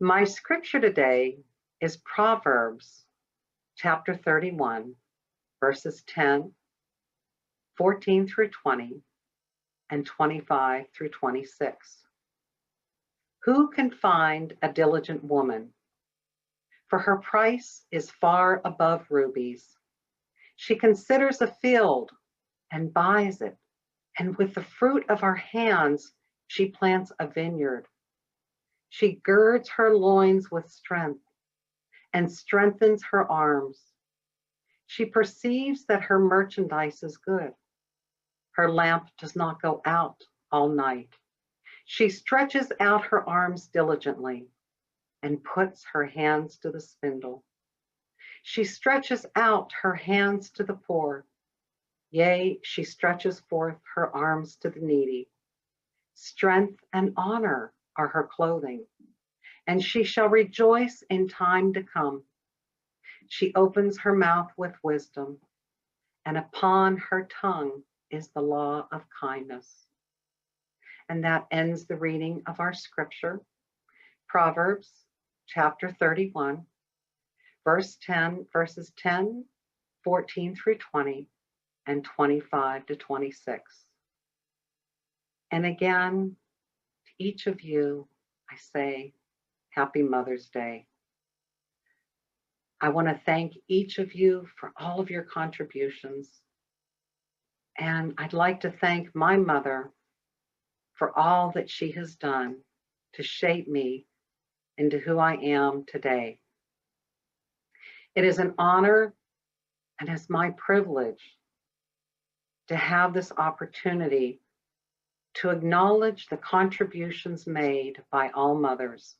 My scripture today is Proverbs chapter 31, verses 10, 14 through 20, and 25 through 26. Who can find a diligent woman? For her price is far above rubies. She considers a field and buys it, and with the fruit of her hands she plants a vineyard. She girds her loins with strength and strengthens her arms. She perceives that her merchandise is good. Her lamp does not go out all night. She stretches out her arms diligently and puts her hands to the spindle. She stretches out her hands to the poor. Yea, she stretches forth her arms to the needy. Strength and honor are her clothing, and she shall rejoice in time to come. She opens her mouth with wisdom, and upon her tongue is the law of kindness. And that ends the reading of our scripture, Proverbs chapter 31, verses 10, 14 through 20, and 25 to 26. And again, to each of you, I say, Happy Mother's Day. I want to thank each of you for all of your contributions. And I'd like to thank my mother for all that she has done to shape me into who I am today. It is an honor and it's my privilege to have this opportunity to acknowledge the contributions made by all mothers,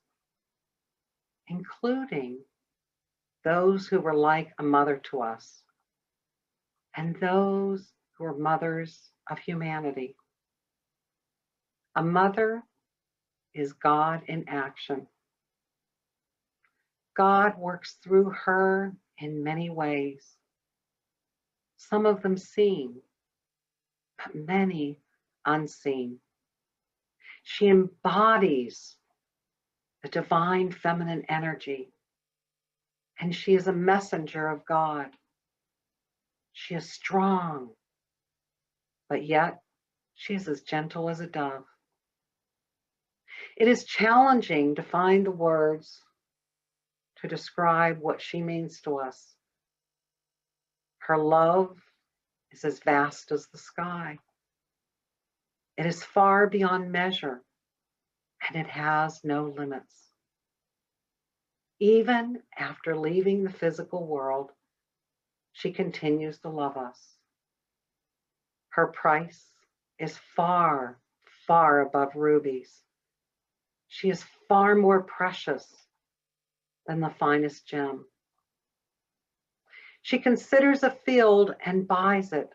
including those who were like a mother to us and those who are mothers of humanity. A mother is God in action. God works through her in many ways, some of them seen, but many unseen. She embodies the divine feminine energy, and she is a messenger of God. She is strong, but yet she is as gentle as a dove. It is challenging to find the words to describe what she means to us. Her love is as vast as the sky. It is far beyond measure, and it has no limits. Even after leaving the physical world, she continues to love us. Her price is far, far above rubies. She is far more precious than the finest gem. She considers a field and buys it.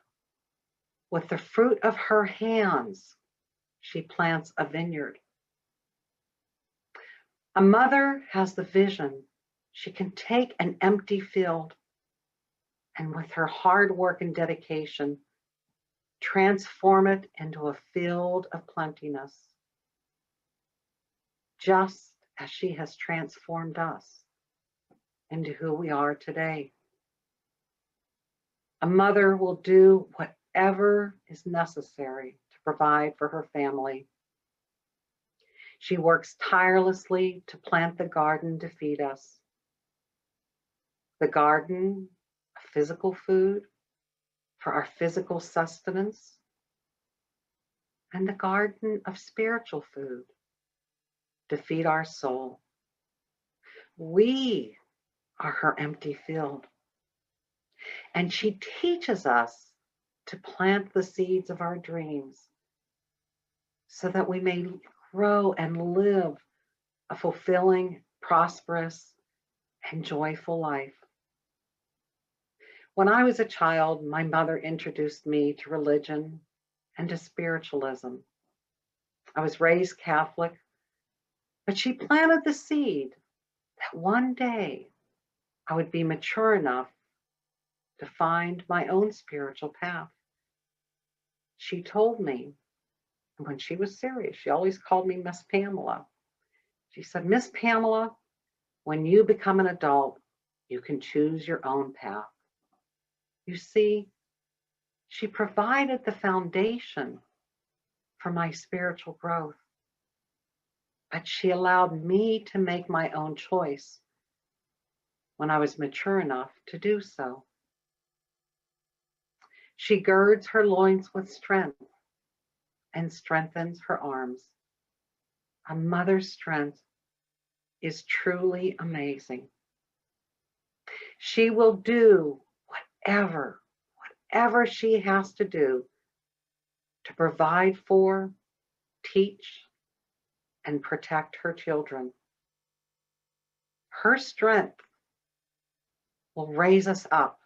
With the fruit of her hands, she plants a vineyard. A mother has the vision. She can take an empty field and with her hard work and dedication, transform it into a field of plentiness, just as she has transformed us into who we are today. A mother will do whatever is necessary to provide for her family. She works tirelessly to plant the garden to feed us. The garden of physical food for our physical sustenance, and the garden of spiritual food to feed our soul. We are her empty field. And she teaches us to plant the seeds of our dreams so that we may grow and live a fulfilling, prosperous, and joyful life. When I was a child, my mother introduced me to religion and to spiritualism. I was raised Catholic, but she planted the seed that one day I would be mature enough to find my own spiritual path. She told me, and when she was serious, she always called me Miss Pamela. She said, Miss Pamela, when you become an adult, you can choose your own path. You see, she provided the foundation for my spiritual growth, but she allowed me to make my own choice when I was mature enough to do so. She girds her loins with strength and strengthens her arms. A mother's strength is truly amazing. She will do whatever she has to do to provide for, teach, and protect her children. Her strength will raise us up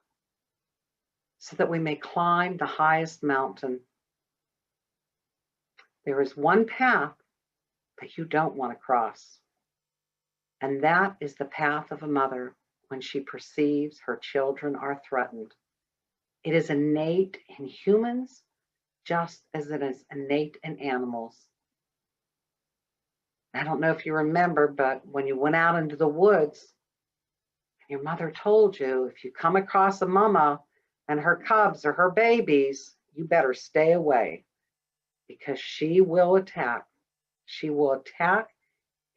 so that we may climb the highest mountain. There is one path that you don't want to cross, and that is the path of a mother when she perceives her children are threatened. It is innate in humans just as it is innate in animals. I don't know if you remember, but when you went out into the woods, your mother told you, if you come across a mama and her cubs or her babies, you better stay away because she will attack. She will attack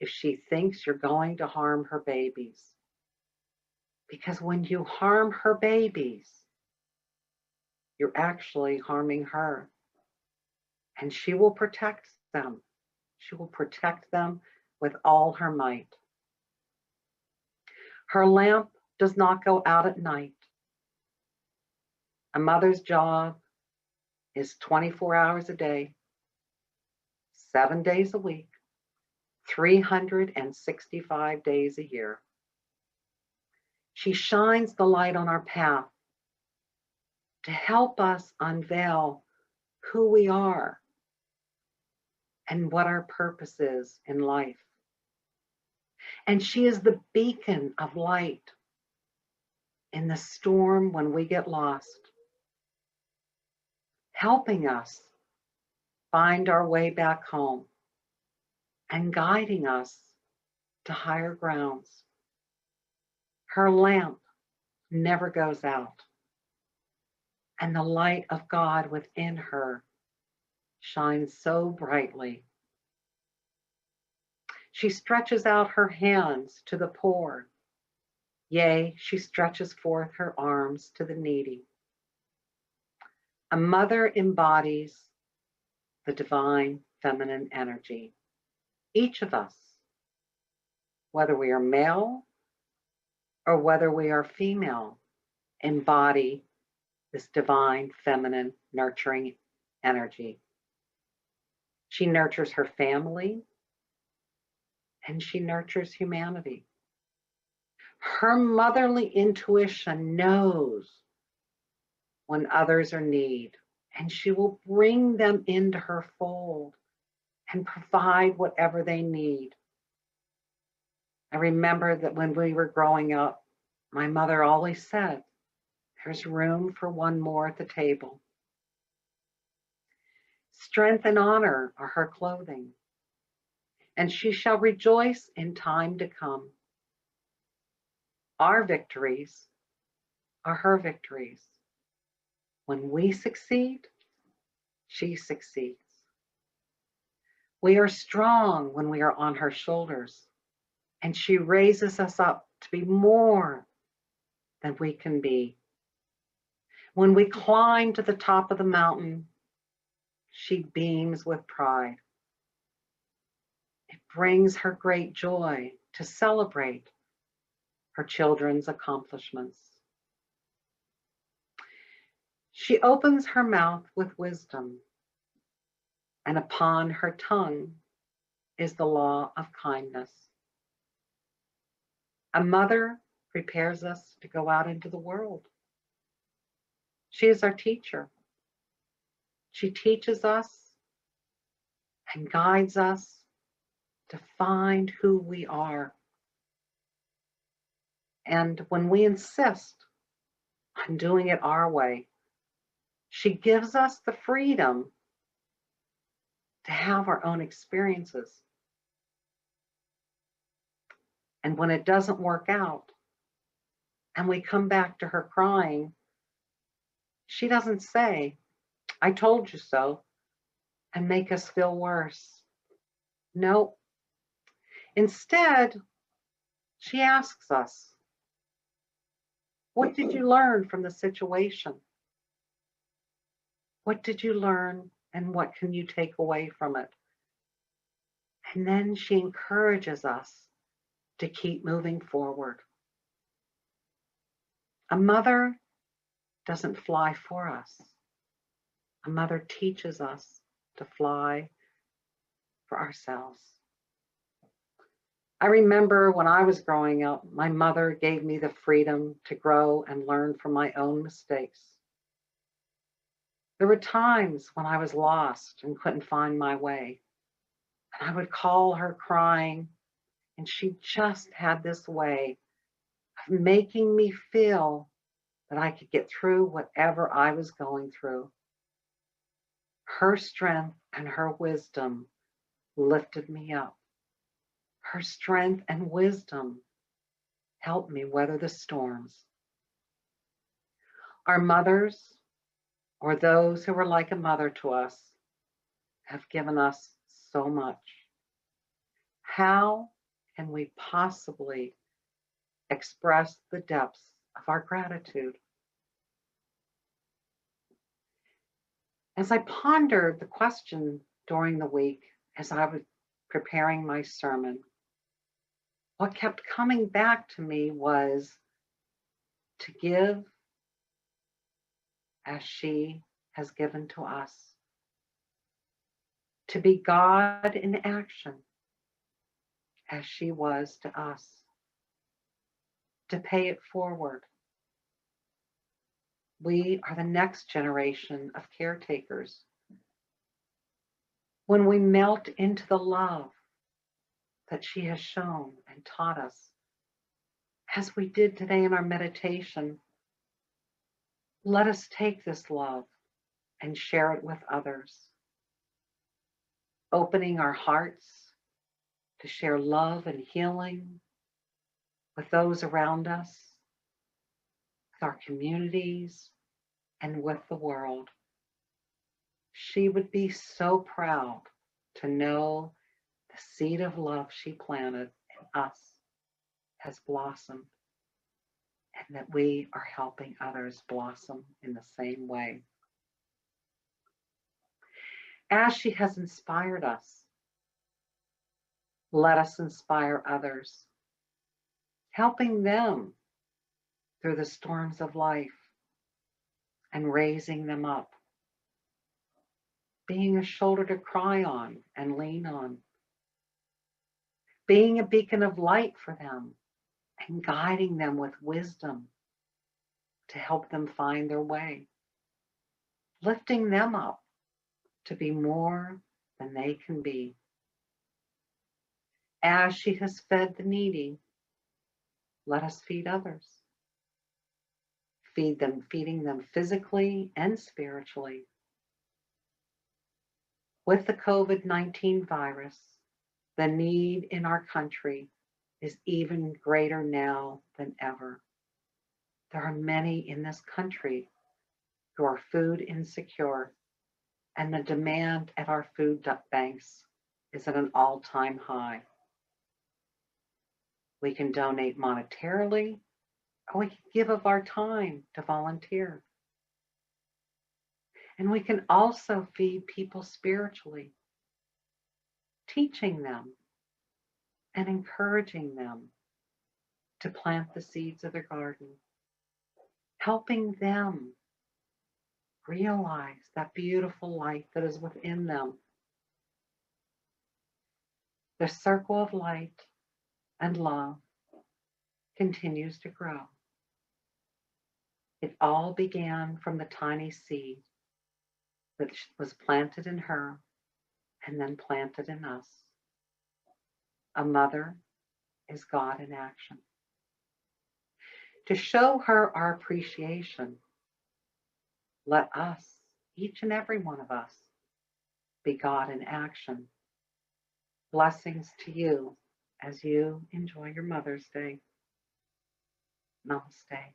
if she thinks you're going to harm her babies. Because when you harm her babies, you're actually harming her. And she will protect them. She will protect them with all her might. Her lamp does not go out at night. A mother's job is 24 hours a day, 7 days a week, 365 days a year. She shines the light on our path to help us unveil who we are and what our purpose is in life. And she is the beacon of light in the storm when we get lost, helping us find our way back home and guiding us to higher grounds. Her lamp never goes out, and the light of God within her shines so brightly. She stretches out her hands to the poor. Yea, she stretches forth her arms to the needy. A mother embodies the divine feminine energy. Each of us, whether we are male or whether we are female, embody this divine feminine nurturing energy. She nurtures her family and she nurtures humanity. Her motherly intuition knows when others are in need, and she will bring them into her fold and provide whatever they need. I remember that when we were growing up, my mother always said, there's room for one more at the table. Strength and honor are her clothing, and she shall rejoice in time to come. Our victories are her victories. When we succeed, she succeeds. We are strong when we are on her shoulders, and she raises us up to be more than we can be. When we climb to the top of the mountain, she beams with pride. It brings her great joy to celebrate her children's accomplishments. She opens her mouth with wisdom, and upon her tongue is the law of kindness. A mother prepares us to go out into the world. She is our teacher. She teaches us and guides us to find who we are. And when we insist on doing it our way, she gives us the freedom to have our own experiences. And when it doesn't work out and we come back to her crying, she doesn't say, "I told you so," and make us feel worse. No. Instead, she asks us, "What did you learn from the situation? What did you learn and what can you take away from it?" And then she encourages us to keep moving forward. A mother doesn't fly for us. A mother teaches us to fly for ourselves. I remember when I was growing up, my mother gave me the freedom to grow and learn from my own mistakes. There were times when I was lost and couldn't find my way. And I would call her crying, and she just had this way of making me feel that I could get through whatever I was going through. Her strength and her wisdom lifted me up. Her strength and wisdom helped me weather the storms. Our mothers, or those who were like a mother to us, have given us so much. How can we possibly express the depths of our gratitude? As I pondered the question during the week, as I was preparing my sermon, what kept coming back to me was to give as she has given to us, to be God in action as she was to us, to pay it forward. We are the next generation of caretakers. When we melt into the love that she has shown and taught us, as we did today in our meditation, let us take this love and share it with others, opening our hearts to share love and healing with those around us, with our communities, and with the world. She would be so proud to know the seed of love she planted in us has blossomed, and that we are helping others blossom in the same way. As she has inspired us, let us inspire others, helping them through the storms of life and raising them up, being a shoulder to cry on and lean on, being a beacon of light for them and guiding them with wisdom to help them find their way, lifting them up to be more than they can be. As she has fed the needy, let us feed others. Feeding them physically and spiritually. With the COVID-19 virus, the need in our country is even greater now than ever. There are many in this country who are food insecure, and the demand at our food banks is at an all-time high. We can donate monetarily, or we can give of our time to volunteer. And we can also feed people spiritually, teaching them and encouraging them to plant the seeds of their garden, helping them realize that beautiful light that is within them. The circle of light and love continues to grow. It all began from the tiny seed that was planted in her and then planted in us. A mother is God in action. To show her our appreciation, let us, each and every one of us, be God in action. Blessings to you as you enjoy your Mother's Day. Namaste.